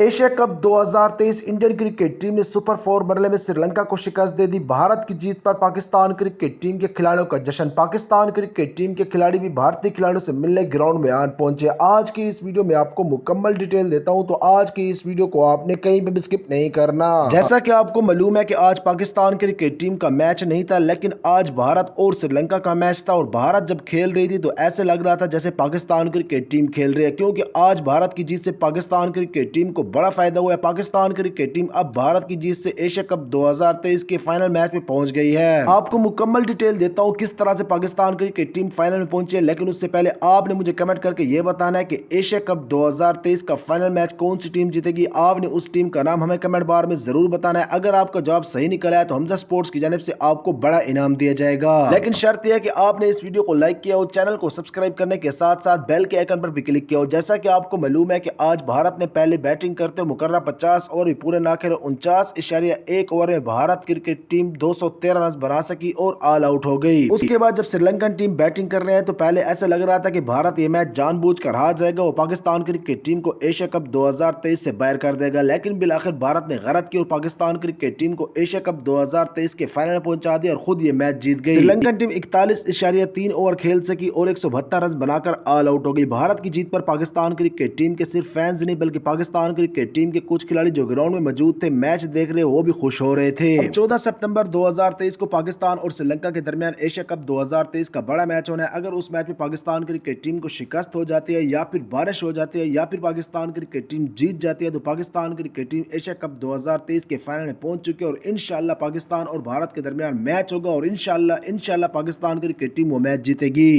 Asia cup 2023 Indian cricket team ने super 4 मरहले में श्रीलंका को शिकस्त दे दी। भारत की जीत पर पाकिस्तान क्रिकेट टीम के खिलाड़ियों का जश्न। पाकिस्तान क्रिकेट टीम के खिलाड़ी भी भारतीय खिलाड़ियों से मिलने ग्राउंड में आन पहुंचे। आज की इस वीडियो में आपको मुकम्मल डिटेल देता हूं, तो आज की इस वीडियो को आपने कहीं पे भी स्किप नहीं करना। जैसा कि आपको मालूम है कि आज पाकिस्तान क्रिकेट टीम का मैच नहीं था, लेकिन आज भारत और श्रीलंका का मैच था। और भारत जब खेल रही थी तो ऐसे लग रहा था जैसे पाकिस्तान क्रिकेट टीम खेल रही है, क्योंकि आज भारत की जीत से पाकिस्तान क्रिकेट टीम को बड़ा फायदा हुआ है। पाकिस्तान क्रिकेट टीम अब भारत की जीत से एशिया कप 2023 के फाइनल मैच में पहुंच गई है। आपको मुकम्मल डिटेल देता हूं किस तरह से पाकिस्तान क्रिकेट टीम फाइनल में पहुंची है, लेकिन उससे पहले आपने मुझे कमेंट करके यह बताना है कि एशिया कप 2023 का फाइनल मैच कौन सी टीम जीतेगी। आपने उस टीम का नाम हमें कमेंट बार में जरूर बताना है। अगर आपका जवाब सही निकला है तो हमजा स्पोर्ट्स की जानिब से आपको बड़ा इनाम दिया जाएगा, लेकिन शर्त यह है कि आपने इस वीडियो को लाइक किया और चैनल को सब्सक्राइब करने के साथ साथ बेल के आइकन पर भी क्लिक किया। जैसा कि आपको मालूम है कि आज भारत ने पहले बैटिंग करते हुए मुकर्रर 50 और पूरे नाखिर 49.1 ओवर में भारत क्रिकेट टीम 213 रन बना सकी और ऑल आउट हो गई। उसके बाद जब श्रीलंकन टीम बैटिंग कर रहे हैं तो पहले ऐसा लग रहा था कि भारत ये मैच जानबूझकर हार जाएगा और पाकिस्तान क्रिकेट टीम को एशिया कप 2023 से बाहर कर देगा, लेकिन बिलाखिर भारत ने गलत की और पाकिस्तान क्रिकेट टीम को एशिया कप 2023 के फाइनल में पहुंचा दिया और खुद ये मैच जीत गई। श्रीलंकन टीम 41.3 ओवर खेल सकी और 172 रन बनाकर ऑल आउट हो गई। भारत की जीत पर पाकिस्तान क्रिकेट टीम के सिर्फ फैंस नहीं बल्कि पाकिस्तान क्रिकेट टीम के कुछ खिलाड़ी जो ग्राउंड में मौजूद थे, मैच देख रहे, वो भी खुश हो रहे थे। 14 सितंबर 2023 को पाकिस्तान और श्रीलंका के दरमियान एशिया कप 2023 का बड़ा मैच होना है। अगर उस मैच में पाकिस्तान क्रिकेट टीम को शिकस्त हो जाती है या फिर बारिश हो जाती है या फिर पाकिस्तान क्रिकेट टीम जीत जाती है तो Pakistan cricket team Asia cup 2023 के फाइनल में पहुंच चुकी है और इंशाल्लाह पाकिस्तान और भारत के दरमियान मैच होगा और इंशाल्लाह पाकिस्तान क्रिकेट टीम वो मैच जीतेगी।